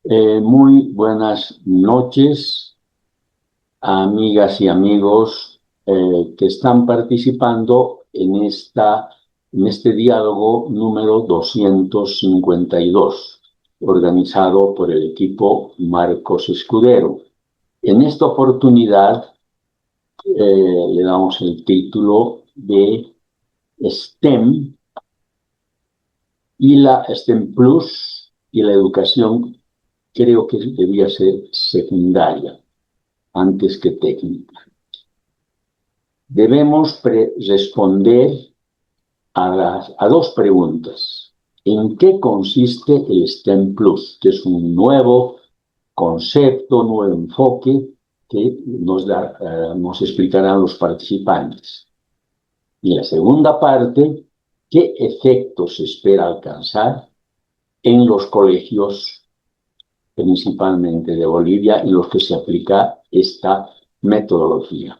Muy buenas noches, amigas y amigos que están participando en este diálogo número 252, organizado por el equipo Marcos Escudero. En esta oportunidad le damos el título de STEM y la STEM Plus y la educación creo que debía ser secundaria antes que técnica. Debemos responder a dos preguntas. ¿En qué consiste el STEM Plus? Que es un nuevo concepto, nuevo enfoque que nos explicarán los participantes. Y la segunda parte, ¿qué efectos se espera alcanzar en los colegios, principalmente de Bolivia, en los que se aplica esta metodología?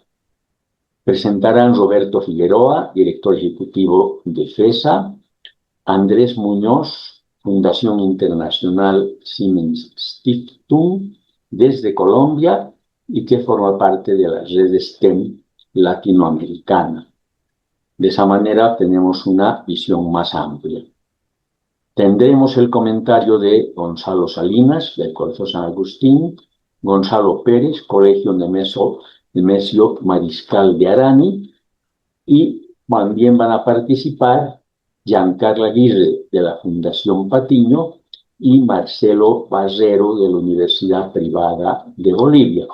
Presentarán Roberto Figueroa, director ejecutivo de FESA, Andrés Muñoz, Fundación Internacional Siemens Stiftung, desde Colombia, y que forma parte de la red STEM latinoamericana. De esa manera tenemos una visión más amplia. Tendremos el comentario de Gonzalo Salinas, del Colegio San Agustín, Gonzalo Pérez, Colegio Nemesio Mariscal de Arani, y también van a participar Giancarlo Aguirre, de la Fundación Patiño, y Marcelo Barrero, de la Universidad Privada de Bolivia.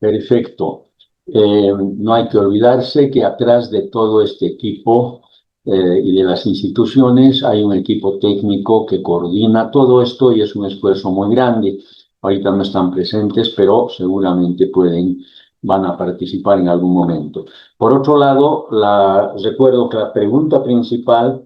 Perfecto. No hay que olvidarse que atrás de todo este equipo y de las instituciones hay un equipo técnico que coordina todo esto y es un esfuerzo muy grande. Ahorita no están presentes, pero seguramente van a participar en algún momento. Por otro lado, recuerdo que la pregunta principal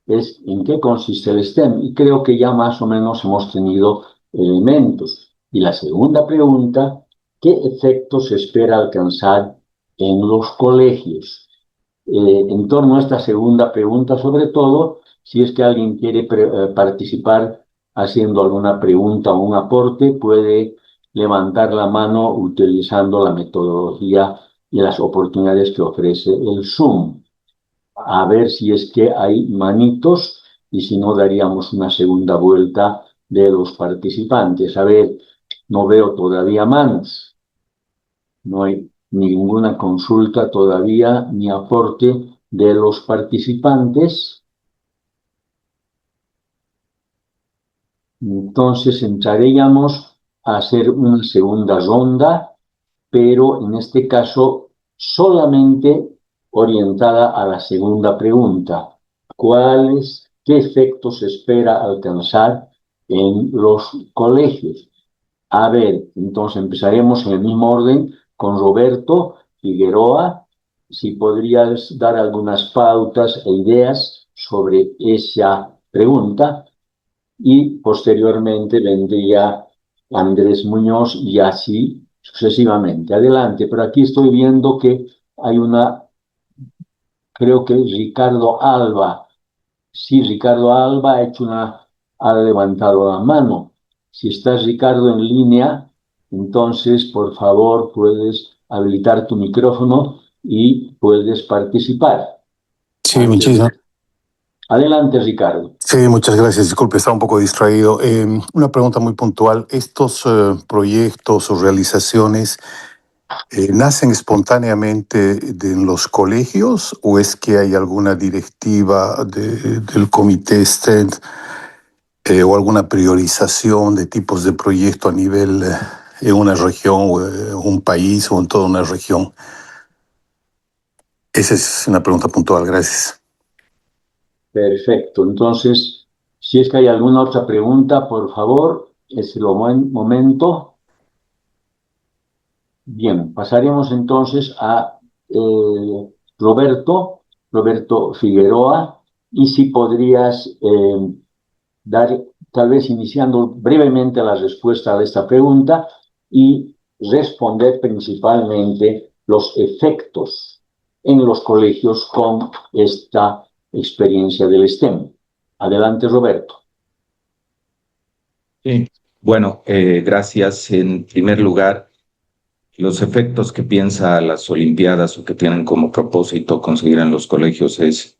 es ¿en qué consiste el STEM? Y creo que ya más o menos hemos tenido elementos. Y la segunda pregunta, ¿qué efectos se espera alcanzar en los colegios? En torno a esta segunda pregunta, sobre todo, si es que alguien quiere participar haciendo alguna pregunta o un aporte, puede levantar la mano utilizando la metodología y las oportunidades que ofrece el Zoom. A ver si es que hay manitos y si no daríamos una segunda vuelta de los participantes. A ver, no veo todavía manos. No hay ninguna consulta todavía ni aporte de los participantes. Entonces entraríamos a hacer una segunda ronda, pero en este caso solamente orientada a la segunda pregunta. ¿Qué efectos se espera alcanzar en los colegios? A ver, entonces empezaremos en el mismo orden con Roberto Figueroa. Si podrías dar algunas pautas e ideas sobre esa pregunta y posteriormente vendría Andrés Muñoz y así sucesivamente. Adelante, pero aquí estoy viendo que hay creo que Ricardo Alba. Sí, Ricardo Alba ha levantado la mano. Si estás, Ricardo, en línea, entonces, por favor, puedes habilitar tu micrófono y puedes participar. Sí, Antes, adelante, Ricardo. sí, muchas gracias. Disculpe, estaba un poco distraído. Una pregunta muy puntual. ¿Estos proyectos o realizaciones nacen espontáneamente en los colegios o es que hay alguna directiva del comité STEM o alguna priorización de tipos de proyecto a nivel en una región o un país o en toda una región? Esa es una pregunta puntual. Gracias. Perfecto. Entonces, si es que hay alguna otra pregunta, por favor, es el momento. Bien, pasaremos entonces a Roberto Figueroa, y si podrías dar, tal vez iniciando brevemente la respuesta a esta pregunta y responder principalmente los efectos en los colegios con esta experiencia del STEM. Adelante, Roberto. Sí, Bueno, gracias. En primer lugar, los efectos que piensa las Olimpiadas o que tienen como propósito conseguir en los colegios es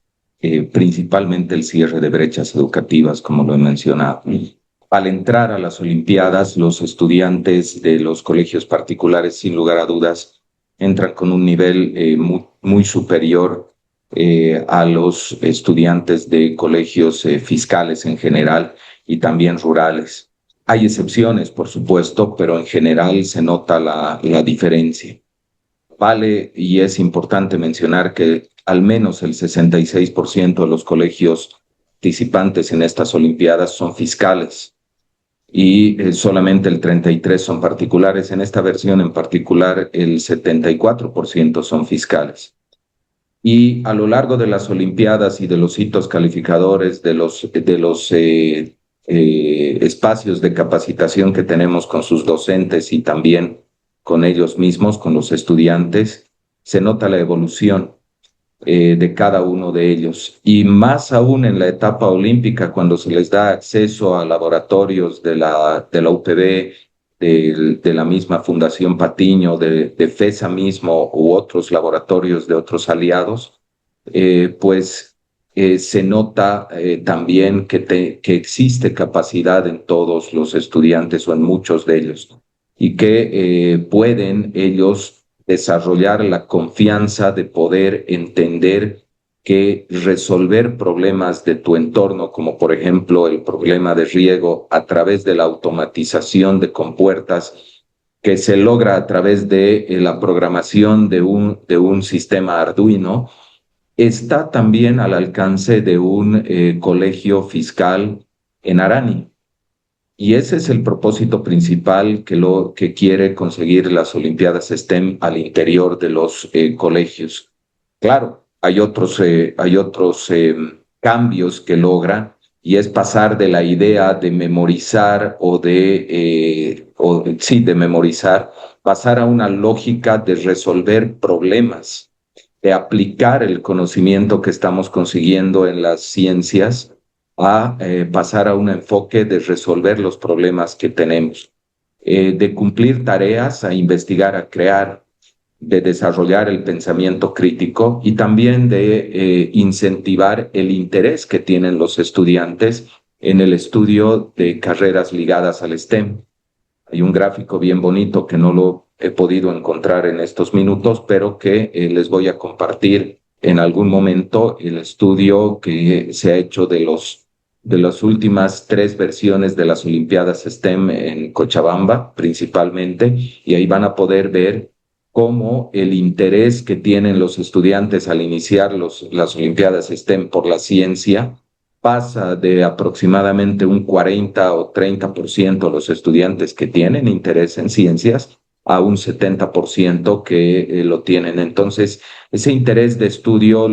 principalmente el cierre de brechas educativas, como lo he mencionado. Al entrar a las Olimpiadas, los estudiantes de los colegios particulares, sin lugar a dudas, entran con un nivel muy superior a los estudiantes de colegios fiscales en general y también rurales. Hay excepciones, por supuesto, pero en general se nota la diferencia. Vale, y es importante mencionar que al menos el 66% de los colegios participantes en estas Olimpiadas son fiscales y solamente el 33% son particulares. En esta versión en particular, el 74% son fiscales. Y a lo largo de las Olimpiadas y de los hitos calificadores, de los espacios de capacitación que tenemos con sus docentes y también con ellos mismos, con los estudiantes, se nota la evolución de cada uno de ellos. Y más aún en la etapa olímpica, cuando se les da acceso a laboratorios de la UPB, de la misma Fundación Patiño, de FESA mismo u otros laboratorios de otros aliados, pues se nota también que existe capacidad en todos los estudiantes o en muchos de ellos y que pueden ellos desarrollar la confianza de poder entender que resolver problemas de tu entorno, como por ejemplo el problema de riego, a través de la automatización de compuertas que se logra a través de la programación de un sistema Arduino, está también al alcance de un colegio fiscal en Arani. Y ese es el propósito principal que quiere conseguir las Olimpiadas STEM al interior de los colegios. Claro, hay otros cambios que logra y es pasar de la idea de memorizar de memorizar, pasar a una lógica de resolver problemas, de aplicar el conocimiento que estamos consiguiendo en las ciencias a pasar a un enfoque de resolver los problemas que tenemos, de cumplir tareas, a investigar, a crear, de desarrollar el pensamiento crítico y también de incentivar el interés que tienen los estudiantes en el estudio de carreras ligadas al STEM. Hay un gráfico bien bonito que no lo he podido encontrar en estos minutos, pero que les voy a compartir en algún momento el estudio que se ha hecho de las últimas 3 versiones de las Olimpiadas STEM en Cochabamba, principalmente, y ahí van a poder ver cómo el interés que tienen los estudiantes al iniciar las Olimpiadas STEM por la ciencia pasa de aproximadamente un 40 o 30% de los estudiantes que tienen interés en ciencias a un 70% que lo tienen. Entonces, ese interés de estudio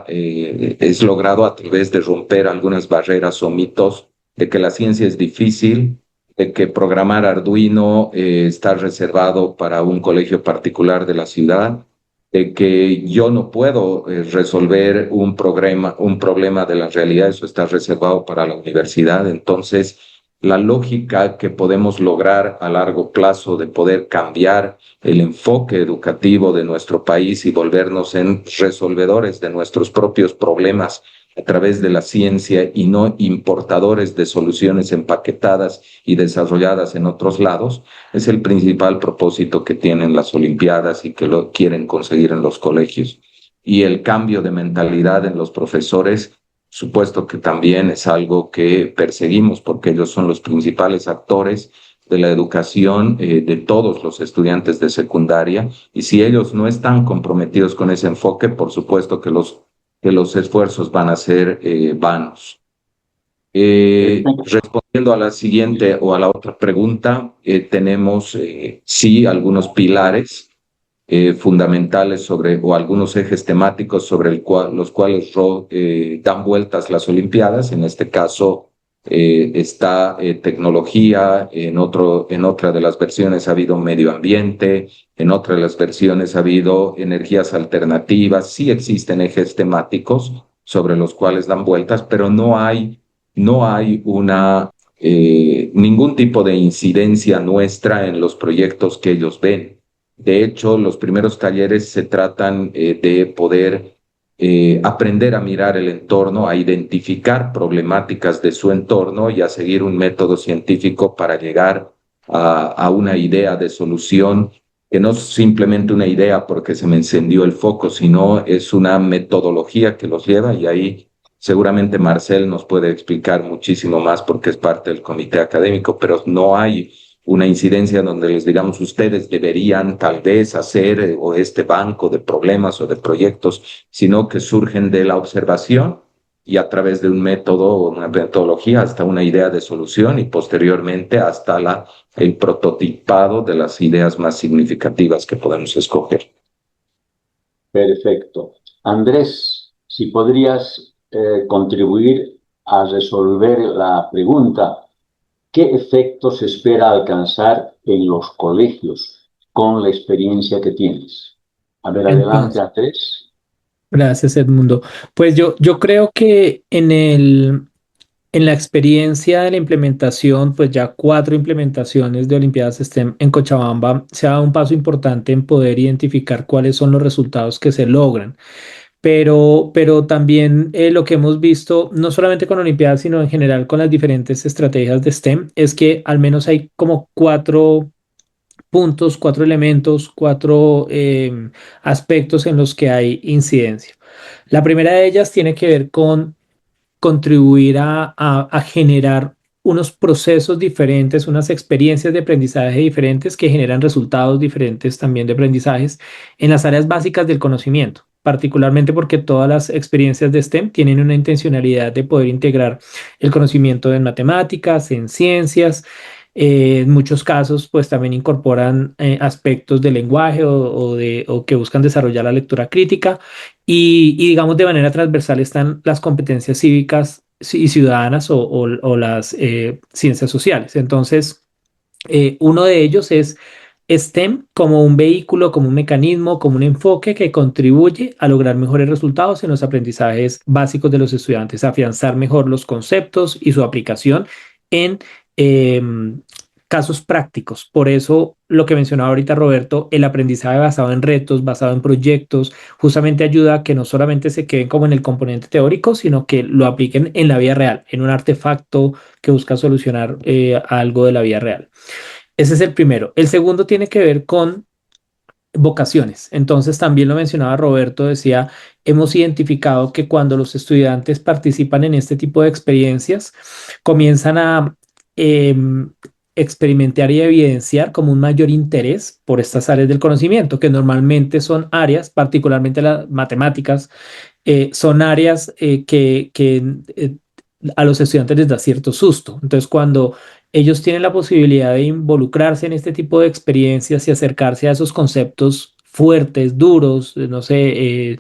es logrado a través de romper algunas barreras o mitos de que la ciencia es difícil, de que programar Arduino está reservado para un colegio particular de la ciudad, de que yo no puedo resolver un problema de la realidad, eso está reservado para la universidad. Entonces, la lógica que podemos lograr a largo plazo de poder cambiar el enfoque educativo de nuestro país y volvernos en resolvedores de nuestros propios problemas a través de la ciencia y no importadores de soluciones empaquetadas y desarrolladas en otros lados, es el principal propósito que tienen las Olimpiadas y que lo quieren conseguir en los colegios. Y el cambio de mentalidad en los profesores, supuesto que también es algo que perseguimos porque ellos son los principales actores de la educación de todos los estudiantes de secundaria, y si ellos no están comprometidos con ese enfoque, por supuesto que los esfuerzos van a ser vanos. Respondiendo a la siguiente o a la otra pregunta, tenemos sí algunos pilares fundamentales o algunos ejes temáticos sobre los cuales dan vueltas las Olimpiadas. En este caso está tecnología, en otra de las versiones ha habido medio ambiente, en otra de las versiones ha habido energías alternativas. Sí existen ejes temáticos sobre los cuales dan vueltas, pero no hay una ningún tipo de incidencia nuestra en los proyectos que ellos ven. De hecho, los primeros talleres se tratan de poder aprender a mirar el entorno, a identificar problemáticas de su entorno y a seguir un método científico para llegar a una idea de solución que no es simplemente una idea porque se me encendió el foco, sino es una metodología que los lleva y ahí seguramente Marcel nos puede explicar muchísimo más porque es parte del comité académico, pero no hay una incidencia donde les digamos ustedes deberían tal vez hacer o este banco de problemas o de proyectos, sino que surgen de la observación y a través de un método o una metodología hasta una idea de solución y posteriormente hasta el prototipado de las ideas más significativas que podemos escoger. Perfecto. Andrés, si podrías contribuir a resolver la pregunta, ¿qué efectos espera alcanzar en los colegios con la experiencia que tienes? A ver, adelante, Entonces, Andrés. gracias, Edmundo. Pues yo creo que en la experiencia de la implementación, pues ya 4 implementaciones de Olimpiadas STEM en Cochabamba, se ha dado un paso importante en poder identificar cuáles son los resultados que se logran. Pero también lo que hemos visto, no solamente con Olimpiadas, sino en general con las diferentes estrategias de STEM, es que al menos hay como 4 puntos, 4 elementos, 4 aspectos en los que hay incidencia. La primera de ellas tiene que ver con contribuir a generar unos procesos diferentes, unas experiencias de aprendizaje diferentes que generan resultados diferentes también de aprendizajes en las áreas básicas del conocimiento, particularmente porque todas las experiencias de STEM tienen una intencionalidad de poder integrar el conocimiento en matemáticas, en ciencias. En muchos casos, pues también incorporan aspectos de lenguaje o que buscan desarrollar la lectura crítica y digamos de manera transversal están las competencias cívicas y ciudadanas o las ciencias sociales. Entonces, uno de ellos es STEM como un vehículo, como un mecanismo, como un enfoque que contribuye a lograr mejores resultados en los aprendizajes básicos de los estudiantes, afianzar mejor los conceptos y su aplicación en casos prácticos. Por eso lo que mencionaba ahorita Roberto, el aprendizaje basado en retos, basado en proyectos, justamente ayuda a que no solamente se queden como en el componente teórico, sino que lo apliquen en la vida real, en un artefacto que busca solucionar algo de la vida real. Ese es el primero. El segundo tiene que ver con vocaciones. Entonces, también lo mencionaba Roberto, decía, hemos identificado que cuando los estudiantes participan en este tipo de experiencias, comienzan a eh, experimentar y evidenciar como un mayor interés por estas áreas del conocimiento, que normalmente son áreas, particularmente las matemáticas, son áreas que a los estudiantes les da cierto susto. Entonces, cuando ellos tienen la posibilidad de involucrarse en este tipo de experiencias y acercarse a esos conceptos fuertes, duros, no sé,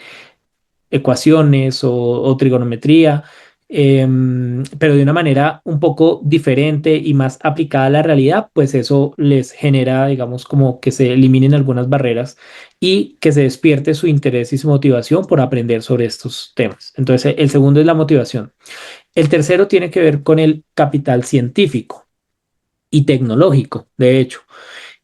ecuaciones o trigonometría, pero de una manera un poco diferente y más aplicada a la realidad, pues eso les genera, digamos, como que se eliminen algunas barreras y que se despierte su interés y su motivación por aprender sobre estos temas. Entonces, el segundo es la motivación. El tercero tiene que ver con el capital científico y tecnológico, de hecho.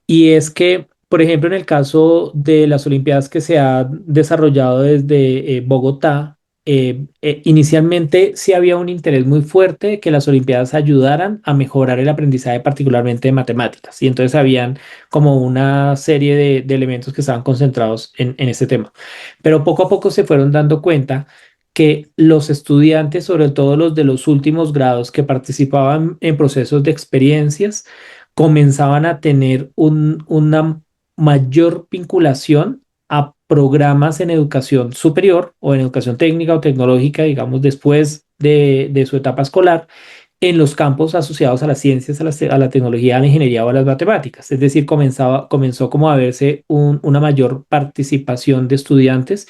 Y es que, por ejemplo, en el caso de las Olimpiadas que se ha desarrollado desde Bogotá, inicialmente sí había un interés muy fuerte de que las Olimpiadas ayudaran a mejorar el aprendizaje, particularmente de matemáticas. Y entonces habían como una serie de elementos que estaban concentrados en este tema. Pero poco a poco se fueron dando cuenta que los estudiantes, sobre todo los de los últimos grados que participaban en procesos de experiencias, comenzaban a tener una mayor vinculación a programas en educación superior o en educación técnica o tecnológica, digamos, después de su etapa escolar, en los campos asociados a las ciencias, a la tecnología, a la ingeniería o a las matemáticas. Es decir, comenzó como a verse una mayor participación de estudiantes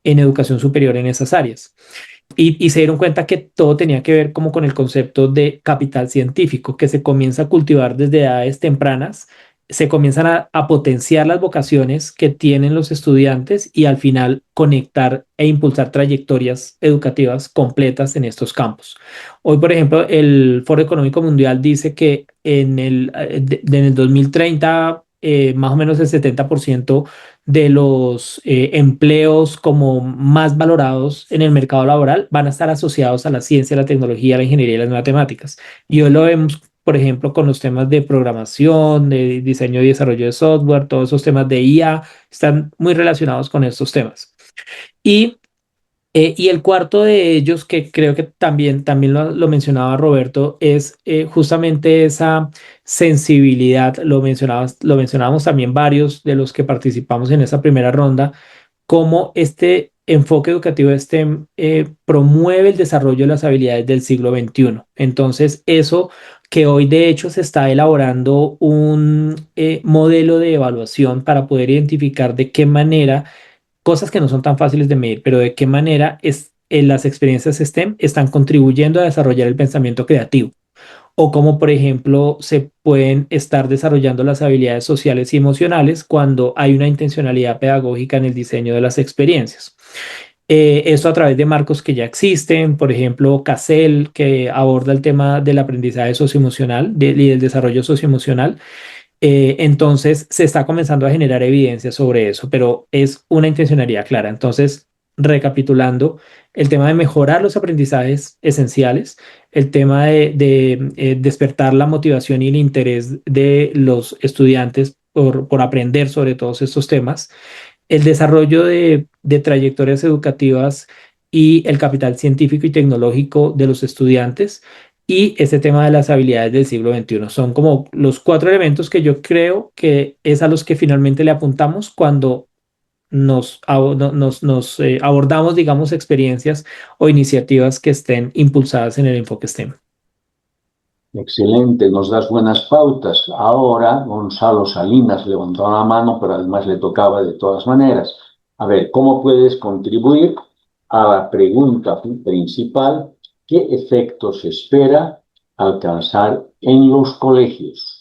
en educación superior en esas áreas. Y se dieron cuenta que todo tenía que ver como con el concepto de capital científico que se comienza a cultivar desde edades tempranas se comienzan a potenciar las vocaciones que tienen los estudiantes y al final conectar e impulsar trayectorias educativas completas en estos campos. Hoy, por ejemplo, el Foro Económico Mundial dice que en el 2030, más o menos el 70% de los empleos como más valorados en el mercado laboral van a estar asociados a la ciencia, la tecnología, la ingeniería y las matemáticas. Y hoy lo vemos, por ejemplo, con los temas de programación, de diseño y desarrollo de software, todos esos temas de IA están muy relacionados con estos temas. Y y el cuarto de ellos, que creo que también lo mencionaba Roberto, es justamente esa sensibilidad. Lo mencionábamos también varios de los que participamos en esa primera ronda, cómo este enfoque educativo STEM promueve el desarrollo de las habilidades del siglo XXI. Entonces, eso que hoy de hecho se está elaborando un modelo de evaluación para poder identificar de qué manera cosas que no son tan fáciles de medir, pero de qué manera las experiencias STEM están contribuyendo a desarrollar el pensamiento creativo, o cómo, por ejemplo, se pueden estar desarrollando las habilidades sociales y emocionales cuando hay una intencionalidad pedagógica en el diseño de las experiencias. Esto a través de marcos que ya existen, por ejemplo, CASEL, que aborda el tema del aprendizaje socioemocional y del desarrollo socioemocional. Entonces se está comenzando a generar evidencia sobre eso, pero es una intencionalidad clara. Entonces, recapitulando, el tema de mejorar los aprendizajes esenciales, el tema de despertar la motivación y el interés de los estudiantes por aprender sobre todos estos temas, el desarrollo de trayectorias educativas y el capital científico y tecnológico de los estudiantes y este tema de las habilidades del siglo XXI. Son como los cuatro elementos que yo creo que es a los que finalmente le apuntamos cuando nos abordamos, digamos, experiencias o iniciativas que estén impulsadas en el enfoque STEM. Excelente, nos das buenas pautas. Ahora Gonzalo Salinas levantó la mano, pero además le tocaba de todas maneras. A ver, ¿cómo puedes contribuir a la pregunta principal? ¿Qué efectos se espera alcanzar en los colegios?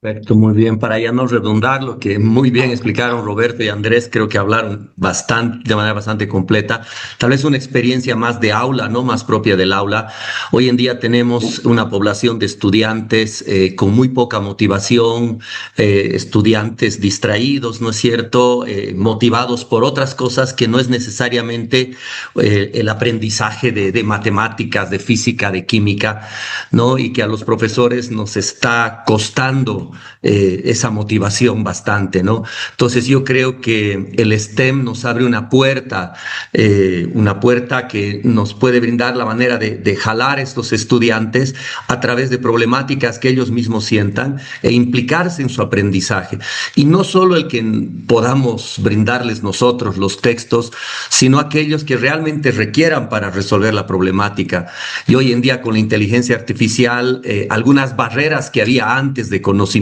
Perfecto, muy bien. Para ya no redundar, lo que muy bien explicaron Roberto y Andrés, creo que hablaron bastante, de manera bastante completa. Tal vez una experiencia más de aula, no más propia del aula. Hoy en día tenemos una población de estudiantes con muy poca motivación, estudiantes distraídos, ¿no es cierto? Motivados por otras cosas que no es necesariamente el aprendizaje de matemáticas, de física, de química, ¿no? Y que a los profesores nos está costando esa motivación bastante, ¿no? Entonces yo creo que el STEM nos abre una puerta que nos puede brindar la manera de jalar a estos estudiantes a través de problemáticas que ellos mismos sientan e implicarse en su aprendizaje. Y no solo el que podamos brindarles nosotros los textos, sino aquellos que realmente requieran para resolver la problemática. Y hoy en día con la inteligencia artificial, algunas barreras que había antes de conocimientos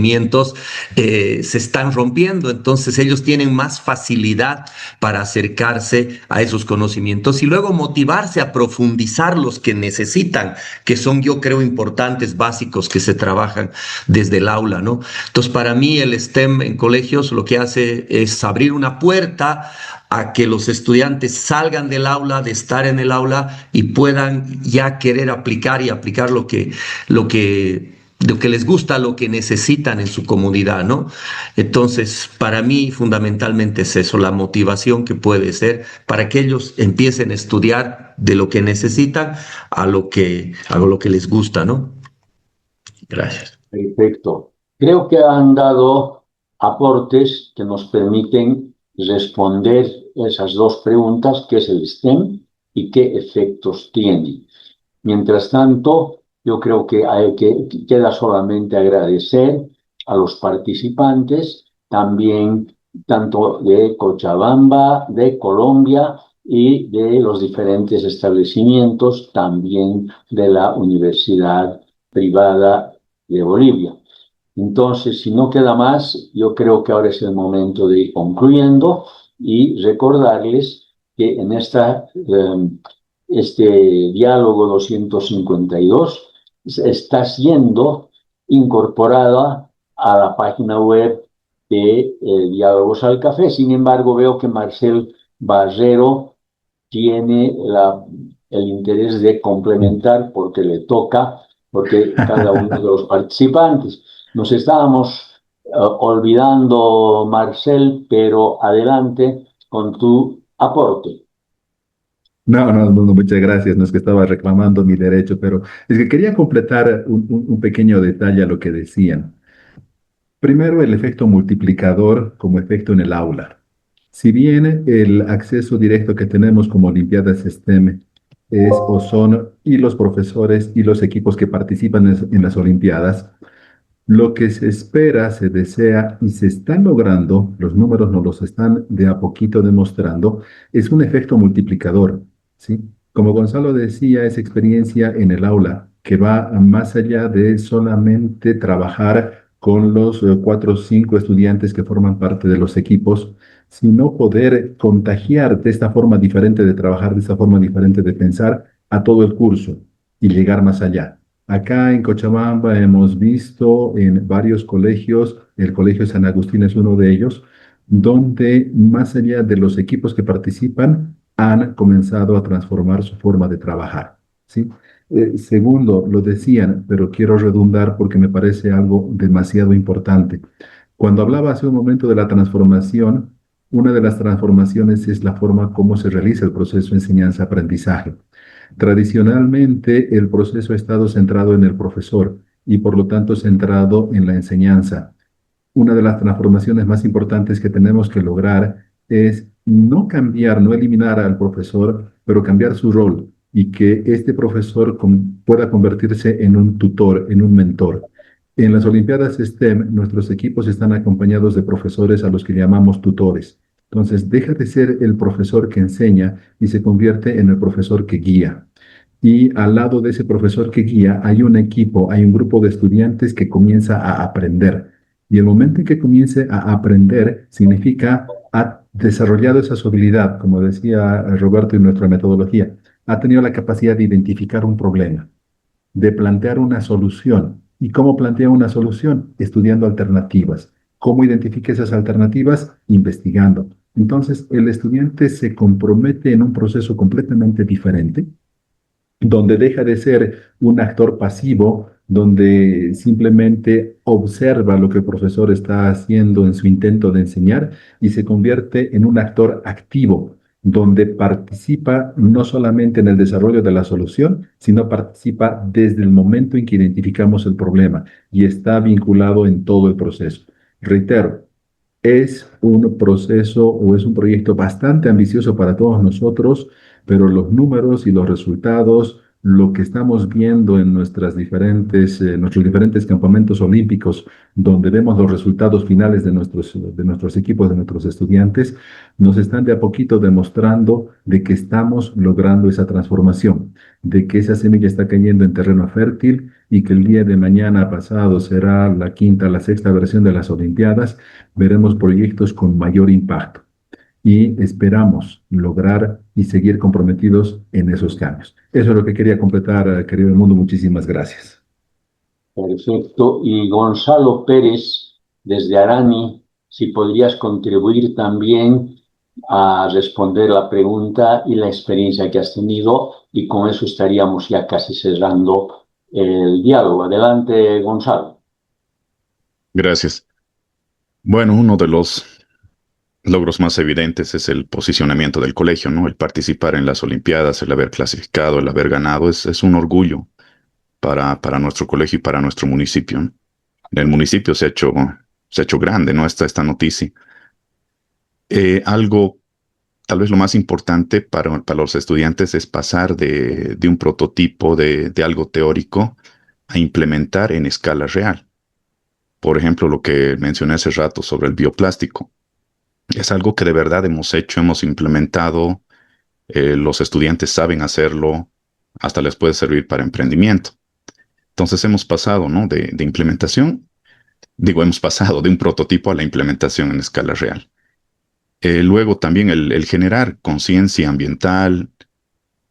se están rompiendo, entonces ellos tienen más facilidad para acercarse a esos conocimientos y luego motivarse a profundizar los que necesitan, que son, yo creo, importantes, básicos, que se trabajan desde el aula, ¿no? Entonces, para mí el STEM en colegios lo que hace es abrir una puerta a que los estudiantes salgan del aula, de estar en el aula y puedan ya querer aplicar y aplicar lo que les gusta, lo que necesitan en su comunidad, ¿no? Entonces, para mí, fundamentalmente es eso, la motivación que puede ser para que ellos empiecen a estudiar de lo que necesitan a lo que les gusta, ¿no? Gracias. Perfecto. Creo que han dado aportes que nos permiten responder esas dos preguntas, ¿qué es el STEM y qué efectos tiene? Mientras tanto, yo creo que queda solamente agradecer a los participantes, también tanto de Cochabamba, de Colombia y de los diferentes establecimientos, también de la Universidad Privada de Bolivia. Entonces, si no queda más, yo creo que ahora es el momento de ir concluyendo y recordarles que en este diálogo 252 está siendo incorporada a la página web de Diálogos al Café. Sin embargo, veo que Marcel Barrero tiene el interés de complementar porque le toca, porque cada uno de los participantes. Nos estábamos olvidando, Marcel, pero adelante con tu aporte. No, muchas gracias. No es que estaba reclamando mi derecho, pero es que quería completar un pequeño detalle a lo que decían. Primero, el efecto multiplicador como efecto en el aula. Si bien el acceso directo que tenemos como Olimpiadas STEM es o son y los profesores y los equipos que participan en las Olimpiadas, lo que se espera, se desea y se está logrando, los números nos los están de a poquito demostrando, es un efecto multiplicador, ¿sí? Como Gonzalo decía, es experiencia en el aula que va más allá de solamente trabajar con los 4 o 5 estudiantes que forman parte de los equipos, sino poder contagiar de esta forma diferente de trabajar, de esta forma diferente de pensar a todo el curso y llegar más allá. Acá en Cochabamba hemos visto en varios colegios, el Colegio San Agustín es uno de ellos, donde más allá de los equipos que participan, han comenzado a transformar su forma de trabajar, ¿sí? Segundo, lo decían, pero quiero redundar porque me parece algo demasiado importante. Cuando hablaba hace un momento de la transformación, una de las transformaciones es la forma como se realiza el proceso de enseñanza-aprendizaje. Tradicionalmente, el proceso ha estado centrado en el profesor y por lo tanto centrado en la enseñanza. Una de las transformaciones más importantes que tenemos que lograr es no cambiar, no eliminar al profesor, pero cambiar su rol y que este profesor pueda convertirse en un tutor, en un mentor. En las Olimpiadas STEM, nuestros equipos están acompañados de profesores a los que llamamos tutores. Entonces, deja de ser el profesor que enseña y se convierte en el profesor que guía. Y al lado de ese profesor que guía hay un equipo, hay un grupo de estudiantes que comienza a aprender. Y el momento en que comience a aprender significa ha desarrollado esa habilidad, como decía Roberto en nuestra metodología, ha tenido la capacidad de identificar un problema, de plantear una solución. ¿Y cómo plantea una solución? Estudiando alternativas. ¿Cómo identifica esas alternativas? Investigando. Entonces, el estudiante se compromete en un proceso completamente diferente, donde deja de ser un actor pasivo, donde simplemente observa lo que el profesor está haciendo en su intento de enseñar y se convierte en un actor activo, donde participa no solamente en el desarrollo de la solución, sino participa desde el momento en que identificamos el problema y está vinculado en todo el proceso. Reitero, es un proceso o es un proyecto bastante ambicioso para todos nosotros, pero los números y los resultados, lo que estamos viendo en nuestros diferentes campamentos olímpicos, donde vemos los resultados finales de nuestros equipos, de nuestros estudiantes, nos están de a poquito demostrando de que estamos logrando esa transformación, de que esa semilla está cayendo en terreno fértil y que el día de mañana pasado será la quinta, la sexta versión de las Olimpiadas, veremos proyectos con mayor impacto y esperamos lograr y seguir comprometidos en esos cambios. Eso es lo que quería completar, querido mundo. Muchísimas gracias. Perfecto. Y Gonzalo Pérez, desde Arani, si podrías contribuir también a responder la pregunta y la experiencia que has tenido, y con eso estaríamos ya casi cerrando el diálogo. Adelante, Gonzalo. Gracias. Bueno, uno de los logros más evidentes es el posicionamiento del colegio, ¿no? El participar en las Olimpiadas, el haber clasificado, el haber ganado, es un orgullo para nuestro colegio y para nuestro municipio, ¿no? En el municipio se ha hecho grande, ¿no? Esta noticia. Algo, tal vez lo más importante para los estudiantes es pasar de un prototipo de algo teórico a implementar en escala real. Por ejemplo, lo que mencioné hace rato sobre el bioplástico. Es algo que de verdad hemos hecho, hemos implementado, los estudiantes saben hacerlo, hasta les puede servir para emprendimiento. Entonces hemos pasado, ¿no? de implementación, hemos pasado de un prototipo a la implementación en escala real. Luego también el generar conciencia ambiental,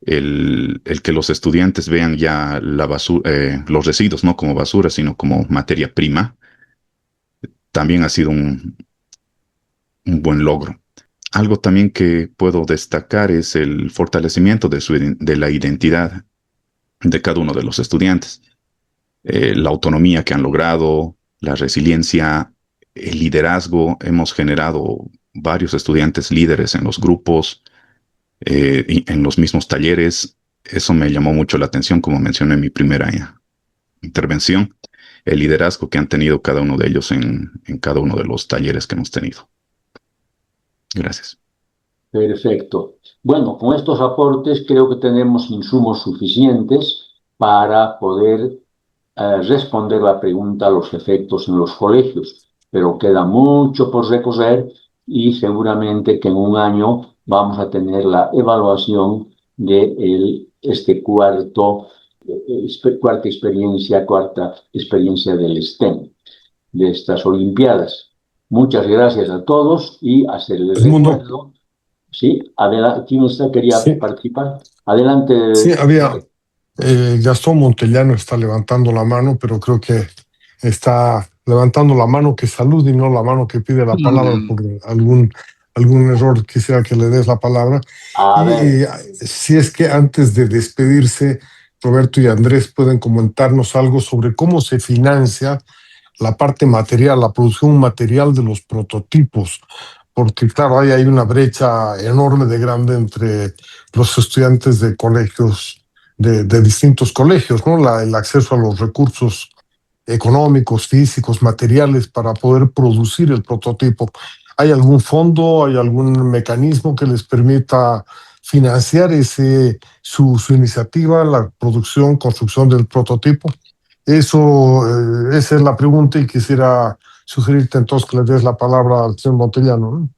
el que los estudiantes vean ya la basura, los residuos no como basura, sino como materia prima, también ha sido un buen logro. Algo también que puedo destacar es el fortalecimiento de la identidad de cada uno de los estudiantes. La autonomía que han logrado, la resiliencia, el liderazgo. Hemos generado varios estudiantes líderes en los grupos, y en los mismos talleres. Eso me llamó mucho la atención, como mencioné en mi primera intervención, el liderazgo que han tenido cada uno de ellos en cada uno de los talleres que hemos tenido. Gracias. Perfecto. Bueno, con estos aportes creo que tenemos insumos suficientes para poder responder la pregunta a los efectos en los colegios, pero queda mucho por recorrer y seguramente que en un año vamos a tener la evaluación de esta cuarta experiencia del STEM, de estas Olimpiadas. Muchas gracias a todos y hacerles recuerdo. Sí, adelante. ¿Quién quería participar? Adelante. Sí, Gastón Montellano está levantando la mano, pero creo que está levantando la mano que saluda y no la mano que pide la palabra por algún error. Quisiera que le des la palabra. Si es que antes de despedirse, Roberto y Andrés pueden comentarnos algo sobre cómo se financia la parte material, la producción material de los prototipos, porque claro, hay una brecha enorme de grande entre los estudiantes de colegios, de distintos colegios, ¿no? El acceso a los recursos económicos, físicos, materiales para poder producir el prototipo. ¿Hay algún fondo, hay algún mecanismo que les permita financiar su iniciativa, la producción, construcción del prototipo? Esa es la pregunta y quisiera sugerirte entonces que le des la palabra al señor Montellano, ¿no?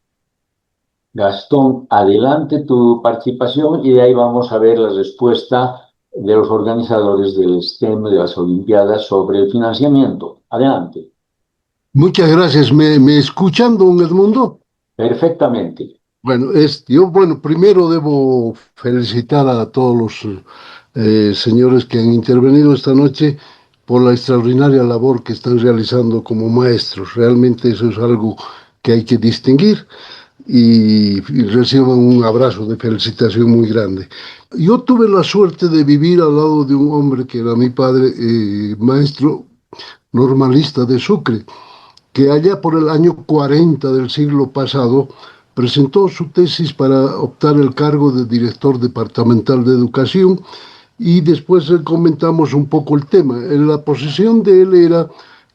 Gastón, adelante tu participación y de ahí vamos a ver la respuesta de los organizadores del STEM de las Olimpiadas sobre el financiamiento. Adelante. Muchas gracias. ¿Me escuchan, don Edmundo? Perfectamente. Bueno, primero debo felicitar a todos los señores que han intervenido esta noche por la extraordinaria labor que están realizando como maestros. Realmente eso es algo que hay que distinguir y reciban un abrazo de felicitación muy grande. Yo tuve la suerte de vivir al lado de un hombre que era mi padre, maestro normalista de Sucre, que allá por el año 40 del siglo pasado presentó su tesis para optar el cargo de director departamental de educación y después comentamos un poco el tema. La posición de él era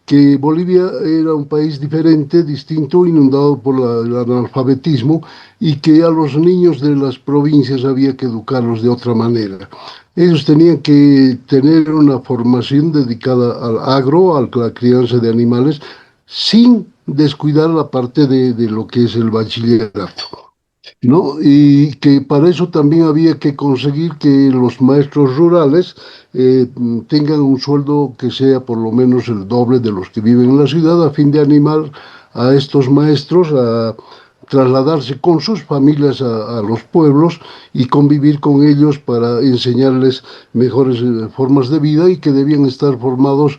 que Bolivia era un país diferente, distinto, inundado por el analfabetismo y que a los niños de las provincias había que educarlos de otra manera. Ellos tenían que tener una formación dedicada al agro, a la crianza de animales, sin descuidar la parte de lo que es el bachillerato, ¿no? Y que para eso también había que conseguir que los maestros rurales tengan un sueldo que sea por lo menos el doble de los que viven en la ciudad, a fin de animar a estos maestros a trasladarse con sus familias a los pueblos y convivir con ellos para enseñarles mejores formas de vida y que debían estar formados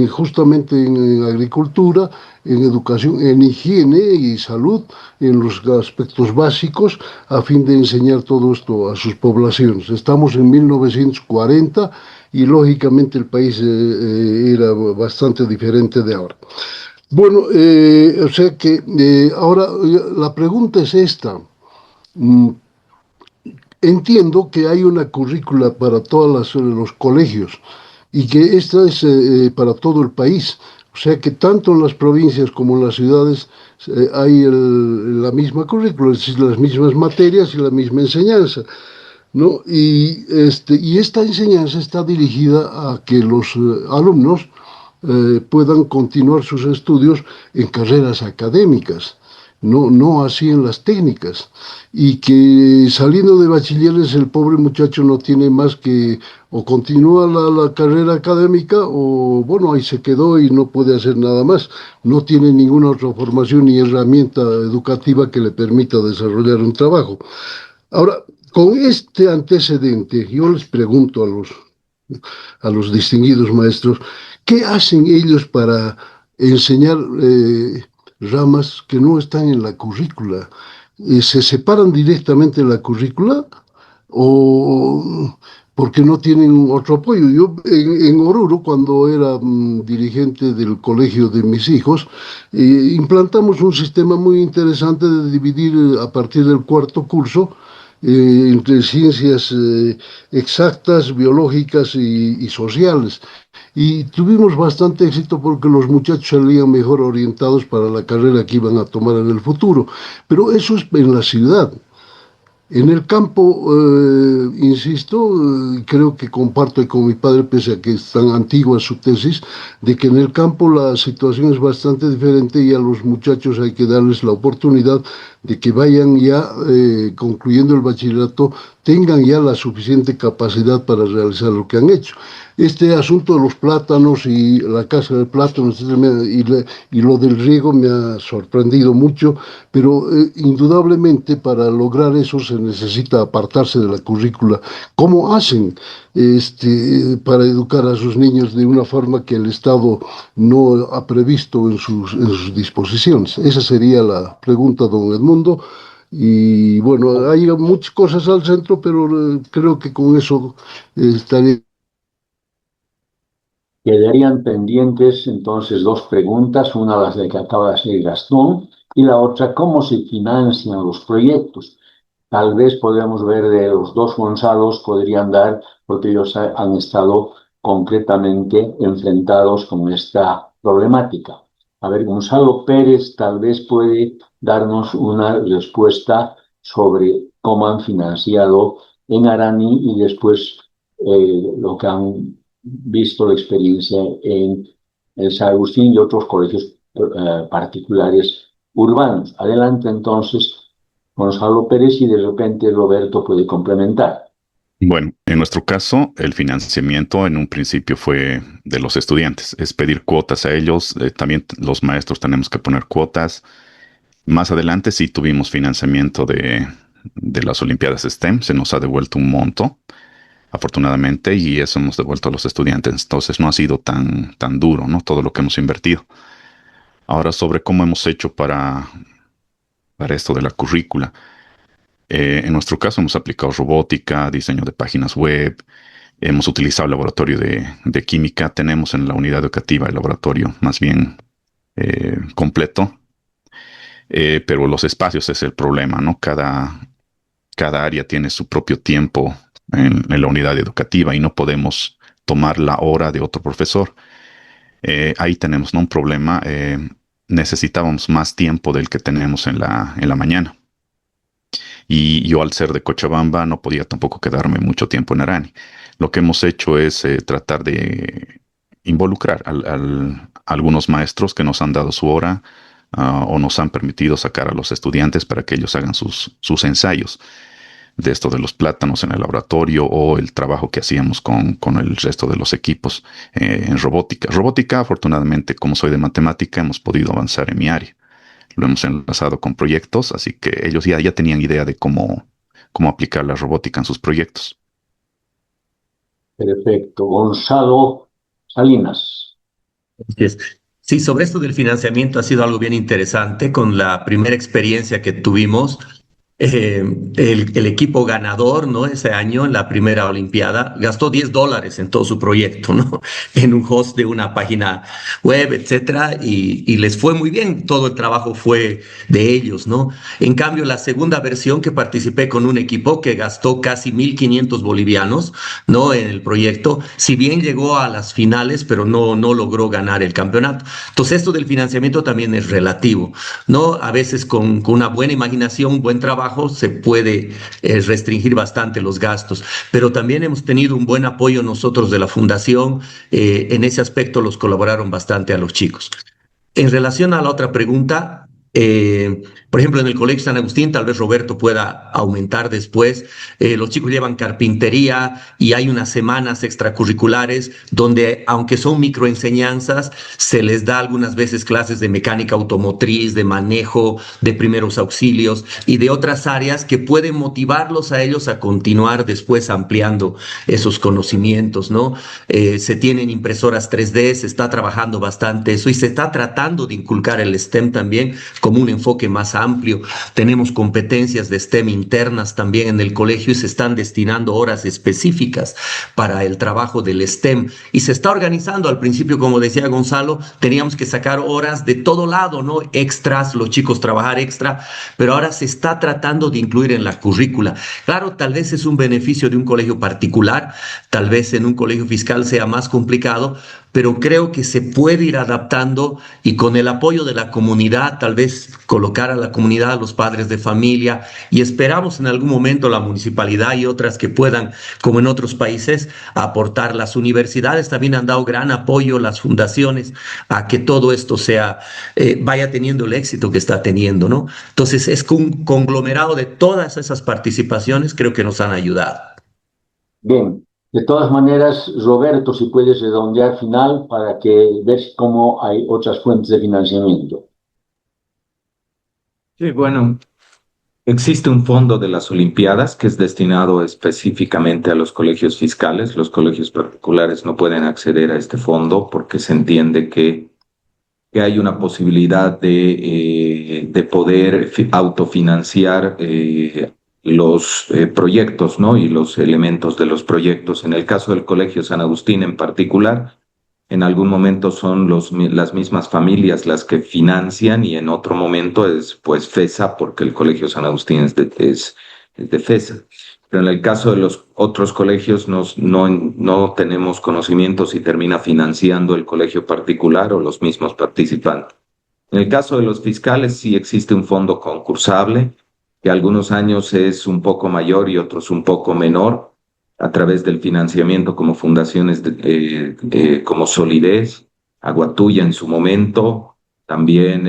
justamente en agricultura, en educación, en higiene y salud, en los aspectos básicos, a fin de enseñar todo esto a sus poblaciones. Estamos en 1940 y lógicamente el país era bastante diferente de ahora. Bueno, o sea que ahora la pregunta es esta. Entiendo que hay una currícula para todos los colegios y que esta es para todo el país. O sea que tanto en las provincias como en las ciudades hay la misma currícula, es decir, las mismas materias y la misma enseñanza, ¿no? Y esta enseñanza está dirigida a que los alumnos puedan continuar sus estudios en carreras académicas, no así en las técnicas, y que saliendo de bachilleres el pobre muchacho no tiene más que o continúa la carrera académica o bueno, ahí se quedó y no puede hacer nada más, no tiene ninguna otra formación ni herramienta educativa que le permita desarrollar un trabajo. Ahora, con este antecedente, yo les pregunto a los distinguidos maestros, ¿qué hacen ellos para enseñar ramas que no están en la currícula. ¿Se separan directamente de la currícula o porque no tienen otro apoyo? Yo en Oruro, cuando era dirigente del colegio de mis hijos, implantamos un sistema muy interesante de dividir a partir del cuarto curso entre ciencias exactas, biológicas y sociales. Y tuvimos bastante éxito porque los muchachos salían mejor orientados para la carrera que iban a tomar en el futuro. Pero eso es en la ciudad. En el campo, insisto, creo que comparto con mi padre, pese a que es tan antigua su tesis, de que en el campo la situación es bastante diferente y a los muchachos hay que darles la oportunidad de que vayan ya concluyendo el bachillerato, tengan ya la suficiente capacidad para realizar lo que han hecho. Este asunto de los plátanos y la casa de plátanos y lo del riego me ha sorprendido mucho, pero indudablemente para lograr eso se necesita apartarse de la currícula. ¿Cómo hacen para educar a sus niños de una forma que el Estado no ha previsto en sus disposiciones? Esa sería la pregunta, don Edmundo. Y bueno, hay muchas cosas al centro, pero creo que con eso estaría. Quedarían pendientes entonces dos preguntas, una las de que acaba de hacer Gastón y la otra, ¿cómo se financian los proyectos? Tal vez podríamos ver de los dos Gonzalos, podrían dar, porque ellos han estado concretamente enfrentados con esta problemática. A ver, Gonzalo Pérez tal vez puede darnos una respuesta sobre cómo han financiado en Arani y después lo que han visto la experiencia en el San Agustín y otros colegios particulares urbanos. Adelante entonces, Gonzalo Pérez, y de repente Roberto puede complementar. Bueno, en nuestro caso, el financiamiento en un principio fue de los estudiantes, es pedir cuotas a ellos, también los maestros tenemos que poner cuotas. Más adelante sí tuvimos financiamiento de las Olimpiadas STEM, se nos ha devuelto un monto, afortunadamente, y eso hemos devuelto a los estudiantes. Entonces no ha sido tan duro, ¿no? Todo lo que hemos invertido. Ahora, sobre cómo hemos hecho para esto de la currícula. En nuestro caso hemos aplicado robótica, diseño de páginas web, hemos utilizado el laboratorio de química, tenemos en la unidad educativa el laboratorio más bien completo, pero los espacios es el problema, ¿no? Cada área tiene su propio tiempo en la unidad educativa y no podemos tomar la hora de otro profesor. Ahí tenemos, ¿no?, un problema. Necesitábamos más tiempo del que tenemos en la mañana. Y yo, al ser de Cochabamba, no podía tampoco quedarme mucho tiempo en Arani. Lo que hemos hecho es tratar de involucrar a algunos maestros que nos han dado su hora o nos han permitido sacar a los estudiantes para que ellos hagan sus ensayos de esto de los plátanos en el laboratorio o el trabajo que hacíamos con el resto de los equipos en robótica. Robótica, afortunadamente, como soy de matemática, hemos podido avanzar en mi área. Lo hemos enlazado con proyectos, así que ellos ya tenían idea de cómo aplicar la robótica en sus proyectos. Perfecto. Gonzalo Salinas. Sí, sobre esto del financiamiento ha sido algo bien interesante. Con la primera experiencia que tuvimos, el equipo ganador, ¿no?, ese año en la primera Olimpiada gastó $10 en todo su proyecto, ¿no?, en un host de una página web, etcétera, y les fue muy bien. Todo el trabajo fue de ellos, ¿no? En cambio, la segunda versión, que participé con un equipo que gastó casi 1.500 bolivianos, ¿no?, en el proyecto, si bien llegó a las finales, pero no logró ganar el campeonato. Entonces, esto del financiamiento también es relativo, ¿no? A veces con una buena imaginación, buen trabajo, se puede restringir bastante los gastos, pero también hemos tenido un buen apoyo nosotros de la fundación. En ese aspecto los colaboraron bastante a los chicos. En relación a la otra pregunta, Por ejemplo, en el Colegio San Agustín, tal vez Roberto pueda aumentar después, los chicos llevan carpintería y hay unas semanas extracurriculares donde, aunque son microenseñanzas, se les da algunas veces clases de mecánica automotriz, de manejo, de primeros auxilios y de otras áreas que pueden motivarlos a ellos a continuar después ampliando esos conocimientos, ¿no? Se tienen impresoras 3D, se está trabajando bastante eso y se está tratando de inculcar el STEM también como un enfoque más amplio. Tenemos competencias de STEM internas también en el colegio y se están destinando horas específicas para el trabajo del STEM. Y se está organizando, al principio, como decía Gonzalo, teníamos que sacar horas de todo lado, ¿no? Extras, los chicos trabajar extra, pero ahora se está tratando de incluir en la currícula. Claro, tal vez es un beneficio de un colegio particular, tal vez en un colegio fiscal sea más complicado, pero creo que se puede ir adaptando y con el apoyo de la comunidad, tal vez colocar a la comunidad, a los padres de familia, y esperamos en algún momento la municipalidad y otras que puedan, como en otros países, aportar. Las universidades también han dado gran apoyo, las fundaciones, a que todo esto sea, vaya teniendo el éxito que está teniendo, ¿no? Entonces es un conglomerado de todas esas participaciones, creo que nos han ayudado. Bien, de todas maneras, Roberto, si puedes redondear final para que veas cómo hay otras fuentes de financiamiento. Sí, bueno, existe un fondo de las Olimpiadas que es destinado específicamente a los colegios fiscales. Los colegios particulares no pueden acceder a este fondo porque se entiende que hay una posibilidad de poder autofinanciar los proyectos, ¿no? Y los elementos de los proyectos. En el caso del Colegio San Agustín en particular, en algún momento son las mismas familias las que financian y en otro momento es pues FESA, porque el Colegio San Agustín es de FESA. Pero en el caso de los otros colegios no tenemos conocimiento si termina financiando el colegio particular o los mismos participantes. En el caso de los fiscales sí existe un fondo concursable, que algunos años es un poco mayor y otros un poco menor, a través del financiamiento como fundaciones como Solidez, Aguatuya en su momento, también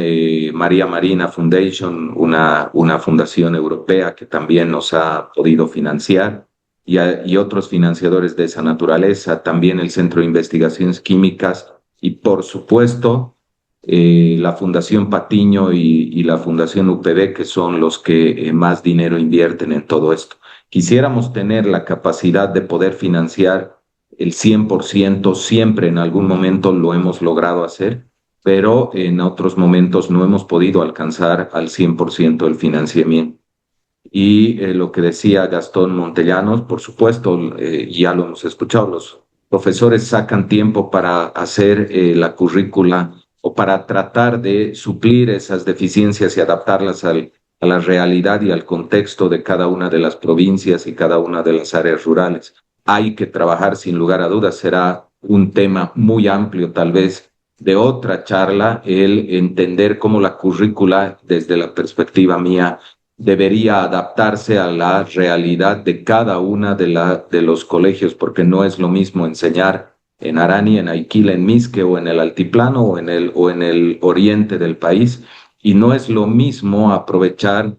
María Marina Foundation, una fundación europea que también nos ha podido financiar, y otros financiadores de esa naturaleza, también el Centro de Investigaciones Químicas y por supuesto la Fundación Patiño y la Fundación UPB, que son los que más dinero invierten en todo esto. Quisiéramos tener la capacidad de poder financiar el 100%, siempre en algún momento lo hemos logrado hacer, pero en otros momentos no hemos podido alcanzar al 100% el financiamiento. Y lo que decía Gastón Montellanos, por supuesto, ya lo hemos escuchado, los profesores sacan tiempo para hacer la currícula o para tratar de suplir esas deficiencias y adaptarlas a la realidad y al contexto de cada una de las provincias y cada una de las áreas rurales. Hay que trabajar, sin lugar a dudas, será un tema muy amplio, tal vez de otra charla, el entender cómo la currícula, desde la perspectiva mía, debería adaptarse a la realidad de cada una de los colegios, porque no es lo mismo enseñar en Arani, en Aiquila, en Misque o en el altiplano o en el oriente del país, y no es lo mismo aprovechar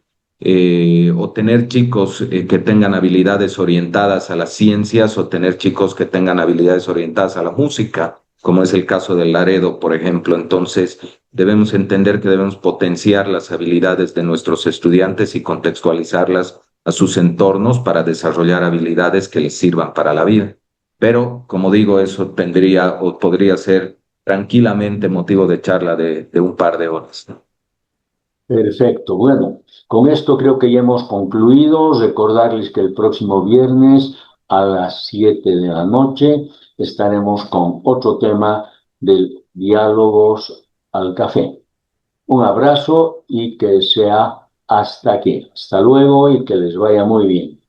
o tener chicos que tengan habilidades orientadas a las ciencias o tener chicos que tengan habilidades orientadas a la música, como es el caso del Laredo, por ejemplo. Entonces, debemos entender que debemos potenciar las habilidades de nuestros estudiantes y contextualizarlas a sus entornos para desarrollar habilidades que les sirvan para la vida. Pero, como digo, eso tendría o podría ser tranquilamente motivo de charla de un par de horas, ¿no? Perfecto. Bueno, con esto creo que ya hemos concluido. Recordarles que el próximo viernes a las 7 de la noche estaremos con otro tema de diálogos al café. Un abrazo y que sea hasta aquí. Hasta luego y que les vaya muy bien.